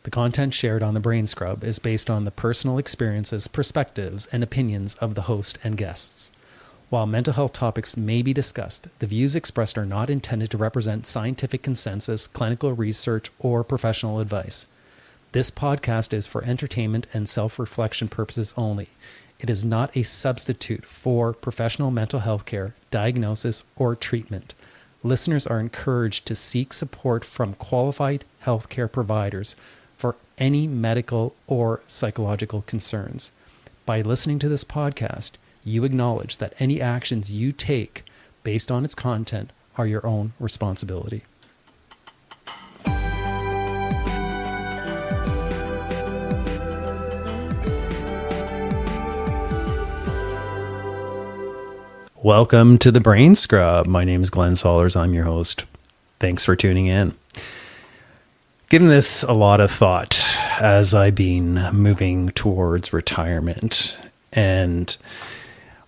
The content shared on the Brain Scrub is based on the personal experiences, perspectives, and opinions of the host and guests. While mental health topics may be discussed, the views expressed are not intended to represent scientific consensus, clinical research, or professional advice. This podcast is for entertainment and self-reflection purposes only. It is not a substitute for professional mental health care, diagnosis, or treatment. Listeners are encouraged to seek support from qualified healthcare providers for any medical or psychological concerns. By listening to this podcast, you acknowledge that any actions you take based on its content are your own responsibility. Welcome to the Brain Scrub. My name is Glenn Sollers. I'm your host. Thanks for tuning in. Given this a lot of thought as I've been moving towards retirement and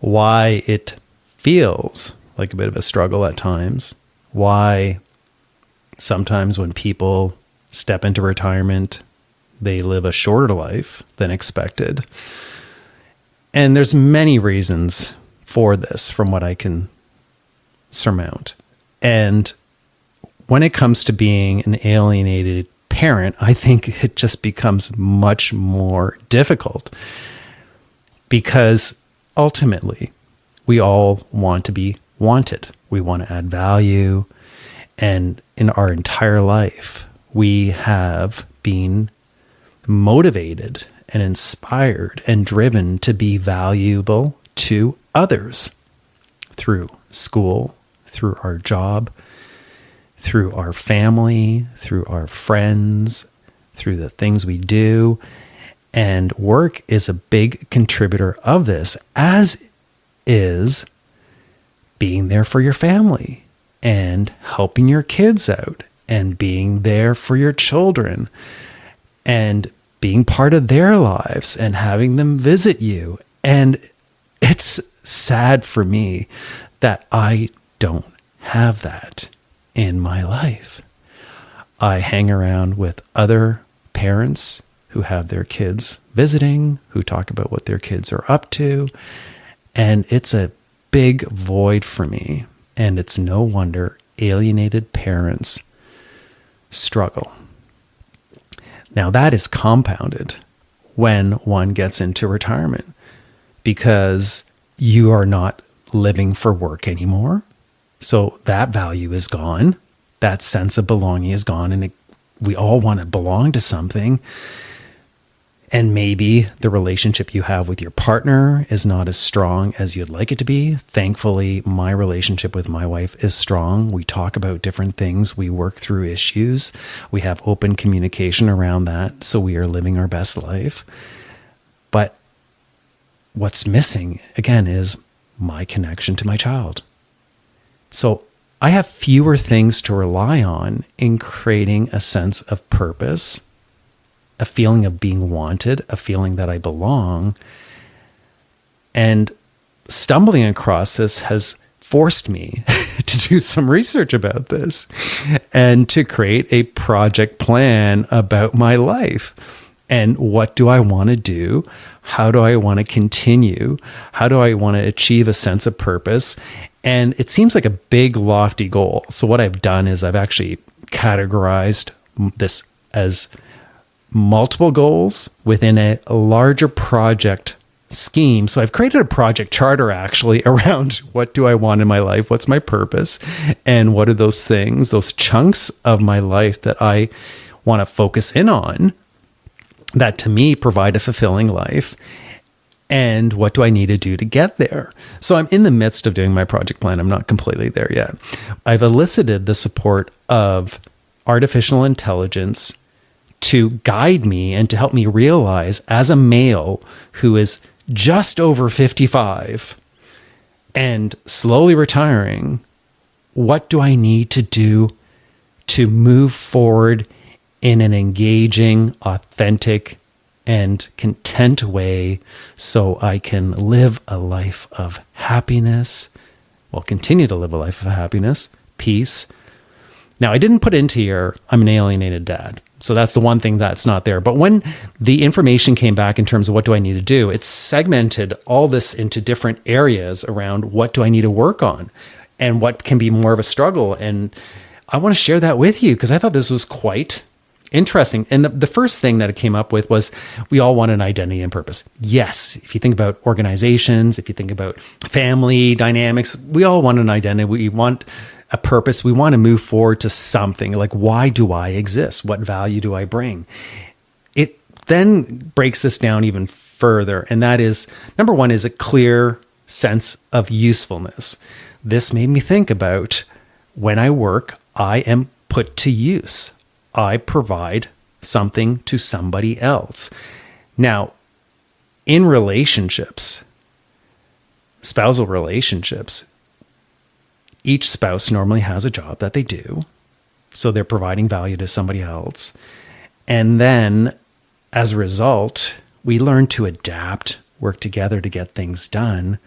why it feels like a bit of a struggle at times, why sometimes when people step into retirement, they live a shorter life than expected. And there's many reasons for this from what I can surmount. And when it comes to being an alienated parent, I think it just becomes much more difficult because ultimately we all want to be wanted. We want to add value. And in our entire life, we have been motivated and inspired and driven to be valuable to others through school, through our job, through our family, through our friends, through the things we do. And work is a big contributor of this, as is being there for your family and helping your kids out and being there for your children and being part of their lives and having them visit you. And it's sad for me that I don't have that in my life. I hang around with other parents who have their kids visiting, who talk about what their kids are up to, and it's a big void for me. And it's no wonder alienated parents struggle. Now that is compounded when one gets into retirement because you are not living for work anymore. So that value is gone. That sense of belonging is gone. And we all want to belong to something. And maybe the relationship you have with your partner is not as strong as you'd like it to be. Thankfully, my relationship with my wife is strong. We talk about different things. We work through issues. We have open communication around that. So we are living our best life. But what's missing, again, is my connection to my child. So I have fewer things to rely on in creating a sense of purpose, a feeling of being wanted, a feeling that I belong. And stumbling across this has forced me to do some research about this and to create a project plan about my life. And what do I want to do? How do I want to continue? How do I want to achieve a sense of purpose? And it seems like a big, lofty goal. So what I've done is I've actually categorized this as multiple goals within a larger project scheme. So I've created a project charter actually around what do I want in my life? What's my purpose? And what are those things, those chunks of my life that I want to focus in on that to me provide a fulfilling life? And what do I need to do to get there? So I'm in the midst of doing my project plan. I'm not completely there yet. I've elicited the support of artificial intelligence to guide me and to help me realize, as a male who is just over 55 and slowly retiring, what do I need to do to move forward in an engaging, authentic, and content way so I can live a life of happiness, continue to live a life of happiness, peace. Now, I didn't put into here, I'm an alienated dad. So that's the one thing that's not there. But when the information came back in terms of what do I need to do, it segmented all this into different areas around what do I need to work on and what can be more of a struggle. And I want to share that with you because I thought this was quite interesting. And the first thing that it came up with was we all want an identity and purpose. Yes. If you think about organizations, if you think about family dynamics, we all want an identity. We want a purpose. We want to move forward to something like, why do I exist? What value do I bring? It then breaks this down even further. And that is, number one is a clear sense of usefulness. This made me think about when I work, I am put to use. I provide something to somebody else. Now, in relationships, spousal relationships, each spouse normally has a job that they do. So they're providing value to somebody else. And then as a result, we learn to adapt, work together to get things done.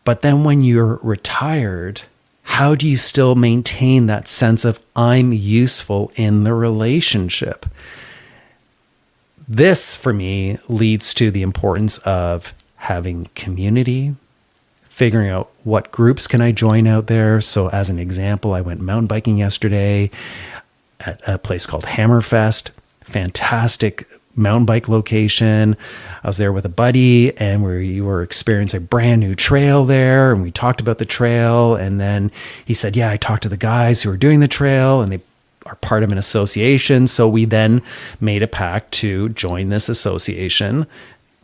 But then when you're retired, how do you still maintain that sense of I'm useful in the relationship? This, for me, leads to the importance of having community, figuring out what groups can I join out there. So as an example, I went mountain biking yesterday at a place called Hammerfest. Fantastic mountain bike location. I was there with a buddy and we were experiencing a brand new trail there. And we talked about the trail. And then he said, yeah, I talked to the guys who are doing the trail and they are part of an association. So we then made a pact to join this association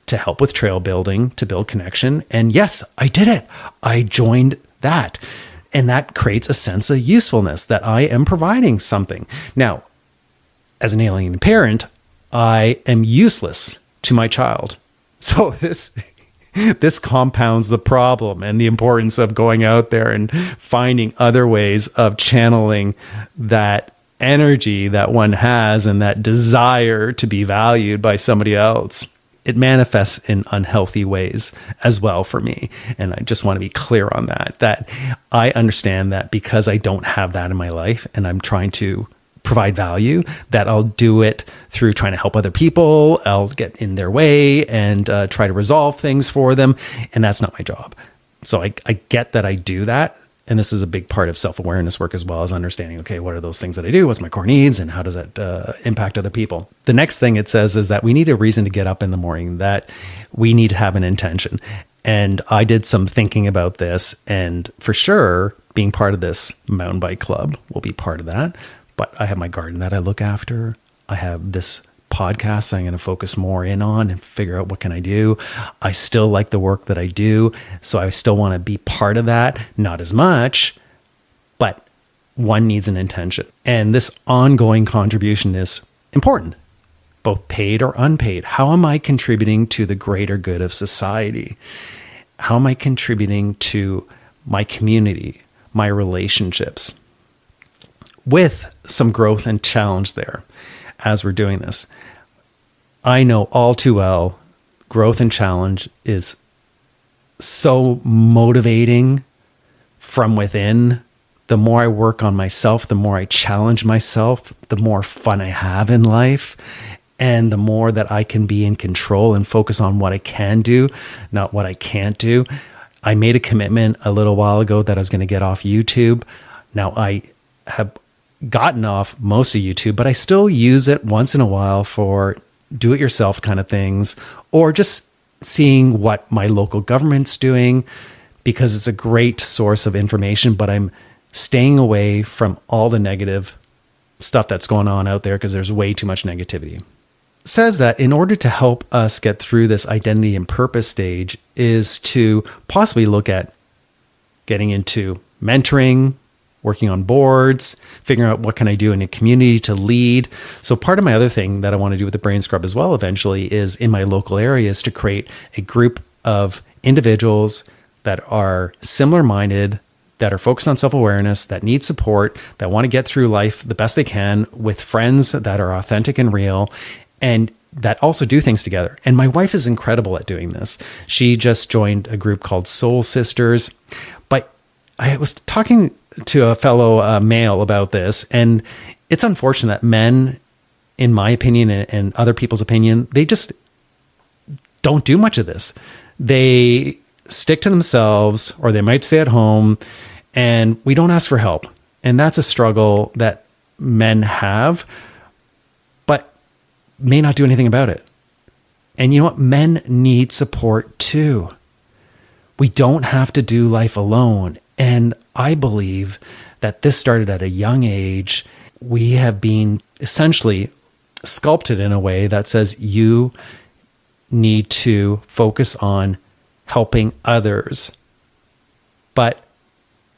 to help with trail building, to build connection. And yes, I did it. I joined that. And that creates a sense of usefulness that I am providing something. Now, as an alien parent, I am useless to my child. So this compounds the problem and the importance of going out there and finding other ways of channeling that energy that one has and that desire to be valued by somebody else. It manifests in unhealthy ways as well for me. And I just want to be clear on that I understand that because I don't have that in my life and I'm trying to provide value, that I'll do it through trying to help other people. I'll get in their way and try to resolve things for them. And that's not my job. So I get that I do that. And this is a big part of self-awareness work as well as understanding, okay, what are those things that I do? What's my core needs? And how does that impact other people? The next thing it says is that we need a reason to get up in the morning, that we need to have an intention. And I did some thinking about this, and for sure, being part of this mountain bike club will be part of that. But I have my garden that I look after. I have this podcast I'm going to focus more in on and figure out what can I do. I still like the work that I do. So I still want to be part of that. Not as much, but one needs an intention. And this ongoing contribution is important, both paid or unpaid. How am I contributing to the greater good of society? How am I contributing to my community, my relationships? With some growth and challenge there as we're doing this. I know all too well, growth and challenge is so motivating from within. The more I work on myself, the more I challenge myself, the more fun I have in life, and the more that I can be in control and focus on what I can do, not what I can't do. I made a commitment a little while ago that I was going to get off YouTube. Now I have gotten off most of YouTube, but I still use it once in a while for do-it-yourself kind of things, or just seeing what my local government's doing, because it's a great source of information, but I'm staying away from all the negative stuff that's going on out there because there's way too much negativity. It says that in order to help us get through this identity and purpose stage is to possibly look at getting into mentoring, working on boards, figuring out what can I do in a community to lead. So part of my other thing that I want to do with the Brain Scrub as well eventually is in my local areas to create a group of individuals that are similar minded, that are focused on self-awareness, that need support, that want to get through life the best they can with friends that are authentic and real, and that also do things together. And my wife is incredible at doing this. She just joined a group called Soul Sisters. But I was talking to a fellow male about this, and it's unfortunate that men in my opinion and other people's opinion, they just don't do much of this. They stick to themselves, or they might stay at home, and we don't ask for help. And that's a struggle that men have, but may not do anything about it. And you know what? Men need support too. We don't have to do life alone. And I believe that this started at a young age. We have been essentially sculpted in a way that says you need to focus on helping others. But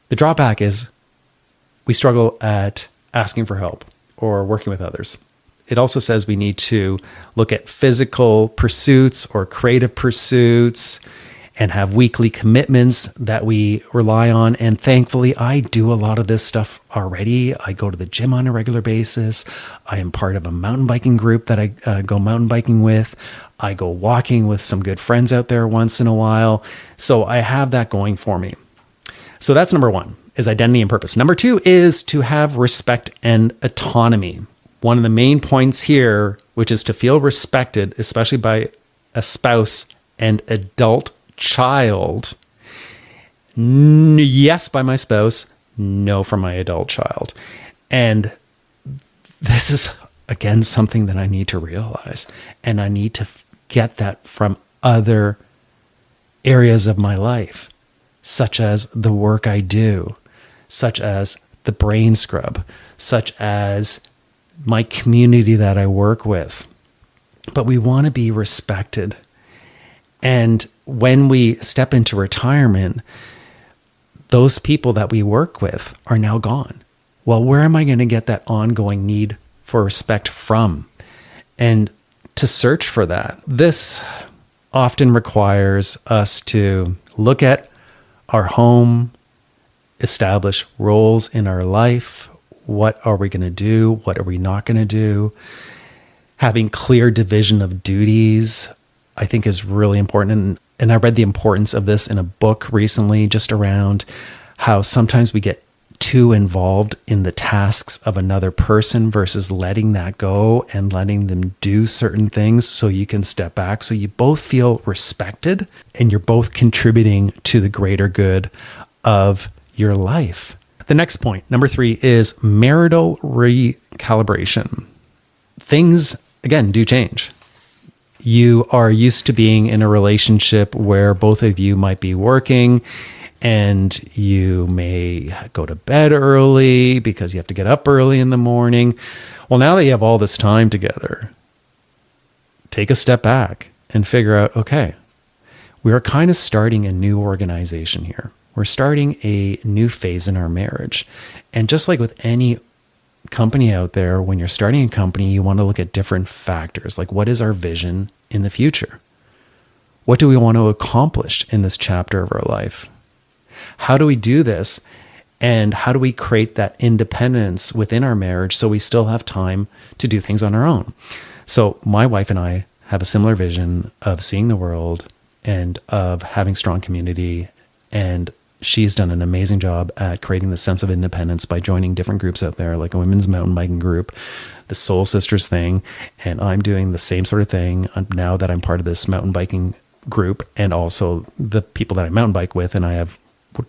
the drawback is we struggle at asking for help or working with others. It also says we need to look at physical pursuits or creative pursuits and have weekly commitments that we rely on. And thankfully, I do a lot of this stuff already. I go to the gym on a regular basis. I am part of a mountain biking group that I go mountain biking with. I go walking with some good friends out there once in a while. So I have that going for me. So that's number one, is identity and purpose. Number two is to have respect and autonomy. One of the main points here, which is to feel respected, especially by a spouse and adult child. Yes, by my spouse, no from my adult child. And this is, again, something that I need to realize. And I need to get that from other areas of my life, such as the work I do, such as the brain scrub, such as my community that I work with. But we want to be respected. And when we step into retirement, those people that we work with are now gone. Well, where am I going to get that ongoing need for respect from? And to search for that, this often requires us to look at our home, establish roles in our life. What are we going to do? What are we not going to do? Having clear division of duties, I think, is really important. And I read the importance of this in a book recently, just around how sometimes we get too involved in the tasks of another person versus letting that go and letting them do certain things so you can step back, so you both feel respected and you're both contributing to the greater good of your life. The next point, number three, is marital recalibration. Things, again, do change. You are used to being in a relationship where both of you might be working and you may go to bed early because you have to get up early in the morning. Well, now that you have all this time together, take a step back and figure out, okay, we are kind of starting a new organization here. We're starting a new phase in our marriage. And just like with any company out there, when you're starting a company, you want to look at different factors. Like, what is our vision in the future? What do we want to accomplish in this chapter of our life? How do we do this? And how do we create that independence within our marriage so we still have time to do things on our own? So my wife and I have a similar vision of seeing the world and of having strong community. And she's done an amazing job at creating the sense of independence by joining different groups out there, like a women's mountain biking group, the Soul Sisters thing. And I'm doing the same sort of thing now that I'm part of this mountain biking group, and also the people that I mountain bike with, and I have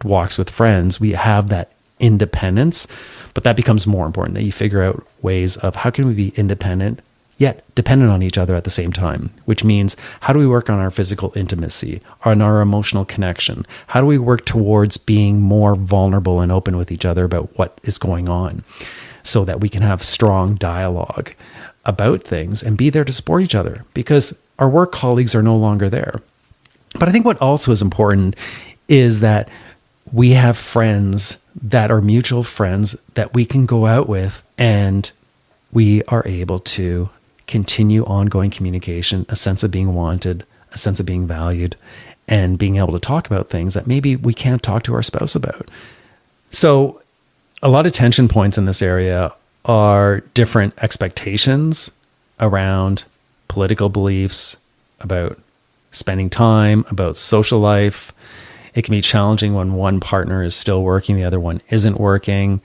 walks with friends. We have that independence, but that becomes more important, that you figure out ways of how can we be independent yet dependent on each other at the same time, which means how do we work on our physical intimacy, on our emotional connection? How do we work towards being more vulnerable and open with each other about what is going on so that we can have strong dialogue about things and be there to support each other, because our work colleagues are no longer there. But I think what also is important is that we have friends that are mutual friends that we can go out with, and we are able to continue ongoing communication, a sense of being wanted, a sense of being valued, and being able to talk about things that maybe we can't talk to our spouse about. So a lot of tension points in this area are different expectations around political beliefs, about spending time, about social life. It can be challenging when one partner is still working, the other one isn't working.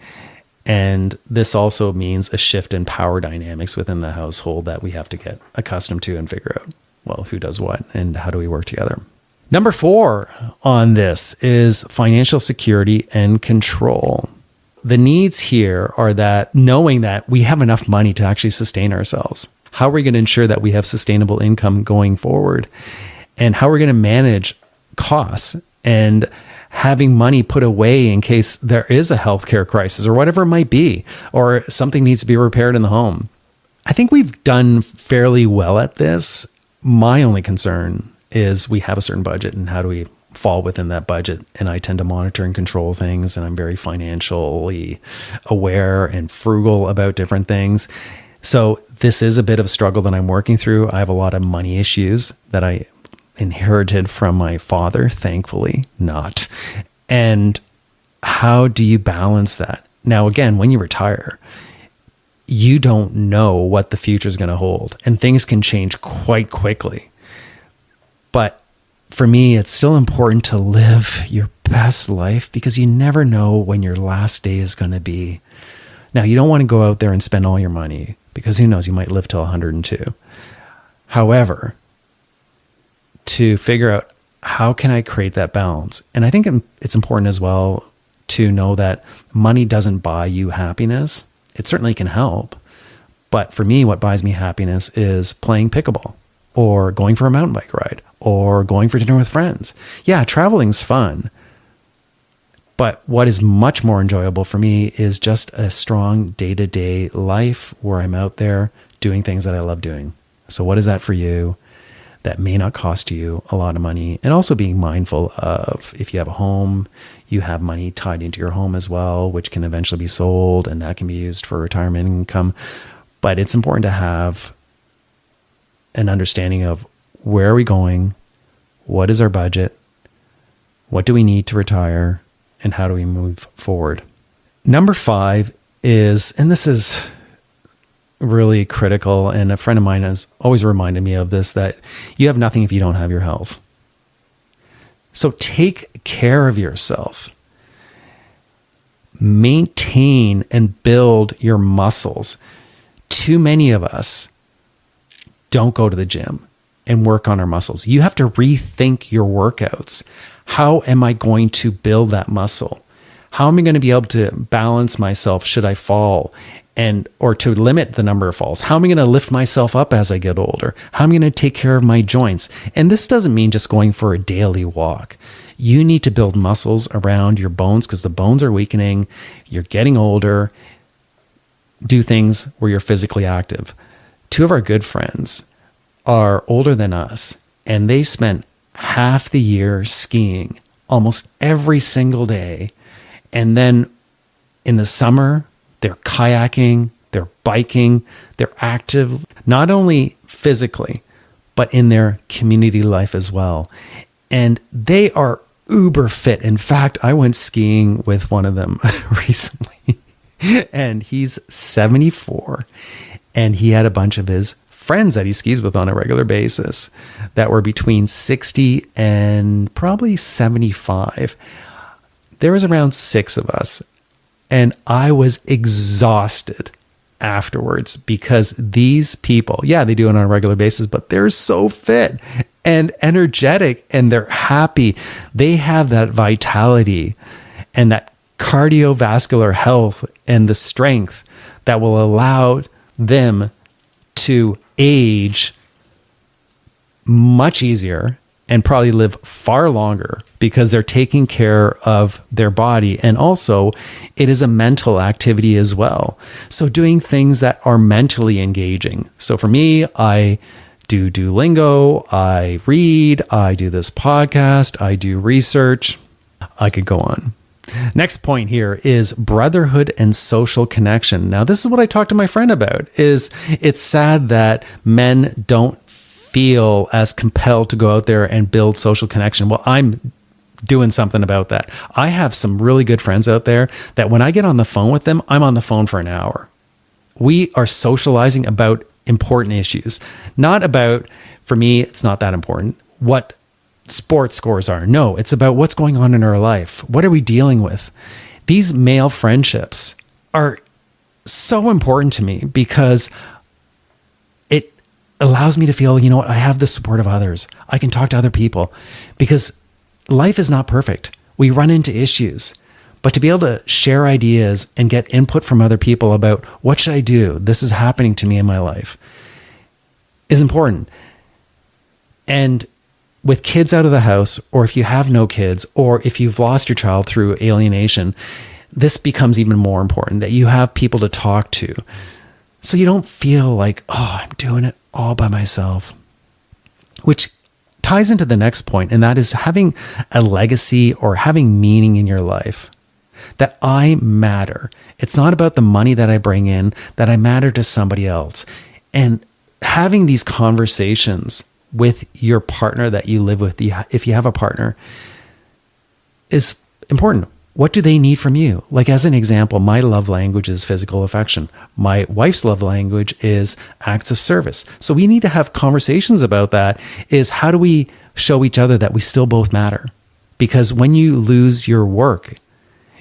And this also means a shift in power dynamics within the household that we have to get accustomed to and figure out, well, who does what and how do we work together. Number 4 on this is financial security and control. The needs here are that knowing that we have enough money to actually sustain ourselves. How are we going to ensure that we have sustainable income going forward? And how are we going to manage costs and having money put away in case there is a healthcare crisis or whatever it might be, or something needs to be repaired in the home? I think we've done fairly well at this. My only concern is we have a certain budget, and how do we fall within that budget? And I tend to monitor and control things, and I'm very financially aware and frugal about different things. So this is a bit of a struggle that I'm working through. I have a lot of money issues that I inherited from my father, thankfully not. And how do you balance that? Now, again, when you retire, you don't know what the future is going to hold, and things can change quite quickly. But for me, it's still important to live your best life because you never know when your last day is going to be. Now, you don't want to go out there and spend all your money because who knows, you might live till 102. However, to figure out how can I create that balance? And I think it's important as well to know that money doesn't buy you happiness. It certainly can help. But for me, what buys me happiness is playing pickleball or going for a mountain bike ride or going for dinner with friends. Yeah, traveling's fun. But what is much more enjoyable for me is just a strong day-to-day life where I'm out there doing things that I love doing. So what is that for you? That may not cost you a lot of money. And also being mindful of, if you have a home, you have money tied into your home as well, which can eventually be sold, and that can be used for retirement income. But it's important to have an understanding of where are we going, what is our budget, what do we need to retire, and how do we move forward. Number 5 is, and this is really critical, and a friend of mine has always reminded me of this, that you have nothing if you don't have your health. So take care of yourself. Maintain and build your muscles. Too many of us don't go to the gym and work on our muscles. You have to rethink your workouts. How am I going to build that muscle? How am I going to be able to balance myself should I fall, or to limit the number of falls? How am I going to lift myself up as I get older? How am I going to take care of my joints? And this doesn't mean just going for a daily walk. You need to build muscles around your bones because the bones are weakening. You're getting older. Do things where you're physically active. 2 of our good friends are older than us, and they spent half the year skiing almost every single day. And then in the summer, they're kayaking, they're biking, they're active, not only physically, but in their community life as well. And they are uber fit. In fact, I went skiing with one of them recently, and he's 74, and he had a bunch of his friends that he skis with on a regular basis that were between 60 and probably 75. There was around 6 of us, and I was exhausted afterwards because these people, yeah, they do it on a regular basis, but they're so fit and energetic, and they're happy. They have that vitality and that cardiovascular health and the strength that will allow them to age much easier and probably live far longer because they're taking care of their body. And also, it is a mental activity as well. So doing things that are mentally engaging. So for me, I do Duolingo, I read, I do this podcast, I do research. I could go on. Next point here is brotherhood and social connection. Now, this is what I talked to my friend about. Is it's sad that men don't feel as compelled to go out there and build social connection. Well, I'm doing something about that. I have some really good friends out there that when I get on the phone with them, I'm on the phone for an hour. We are socializing about important issues, not about, for me, it's not that important what sports scores are. No, it's about what's going on in our life. What are we dealing with? These male friendships are so important to me because it allows me to feel, you know what, I have the support of others. I can talk to other people because life is not perfect. We run into issues, but to be able to share ideas and get input from other people about what should I do? This is happening to me in my life is important. And with kids out of the house, or if you have no kids, or if you've lost your child through alienation, this becomes even more important that you have people to talk to. So you don't feel like, oh, I'm doing it all by myself, which ties into the next point, and that is having a legacy or having meaning in your life. That I matter. It's not about the money that I bring in, that I matter to somebody else. And having these conversations with your partner that you live with, if you have a partner, is important. What do they need from you? Like, as an example, my love language is physical affection. My wife's love language is acts of service. So we need to have conversations about that. Is how do we show each other that we still both matter? Because when you lose your work,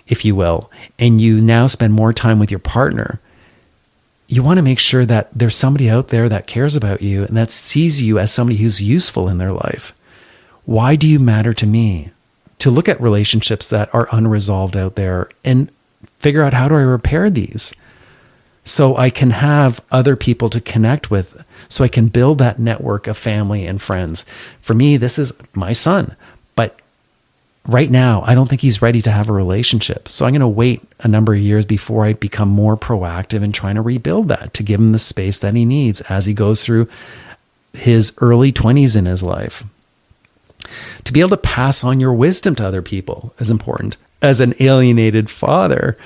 if you will, and you now spend more time with your partner, you want to make sure that there's somebody out there that cares about you and that sees you as somebody who's useful in their life. Why do you matter to me? To look at relationships that are unresolved out there and figure out, how do I repair these so I can have other people to connect with, so I can build that network of family and friends. For me, this is my son, but right now, I don't think he's ready to have a relationship. So I'm going to wait a number of years before I become more proactive in trying to rebuild that, to give him the space that he needs as he goes through his early 20s in his life. To be able to pass on your wisdom to other people is important. As an alienated father,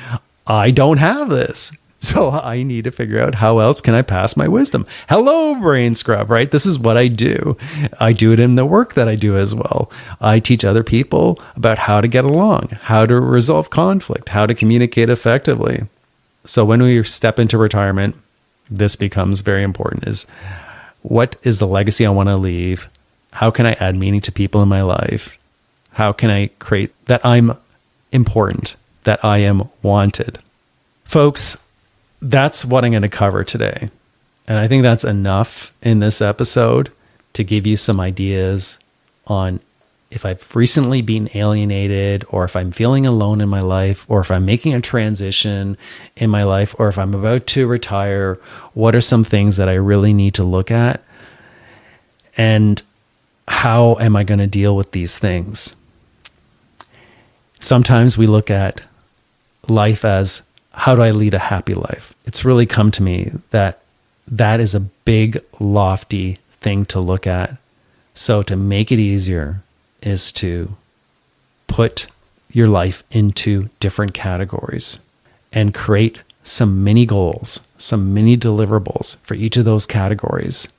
I don't have this. So I need to figure out, how else can I pass my wisdom? Hello, brain scrub, right? This is what I do. I do it in the work that I do as well. I teach other people about how to get along, how to resolve conflict, how to communicate effectively. So when we step into retirement, this becomes very important. Is what is the legacy I want to leave? How can I add meaning to people in my life? How can I create that I'm important, that I am wanted? Folks, that's what I'm going to cover today. And I think that's enough in this episode to give you some ideas on if I've recently been alienated, or if I'm feeling alone in my life, or if I'm making a transition in my life, or if I'm about to retire. What are some things that I really need to look at? And how am I going to deal with these things? Sometimes we look at life as, how do I lead a happy life? It's really come to me that that is a big, lofty thing to look at. So to make it easier is to put your life into different categories and create some mini goals, some mini deliverables for each of those categories.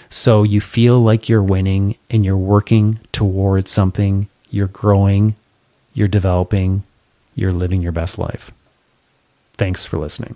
So you feel like you're winning and you're working towards something, you're growing, you're developing, you're living your best life. Thanks for listening.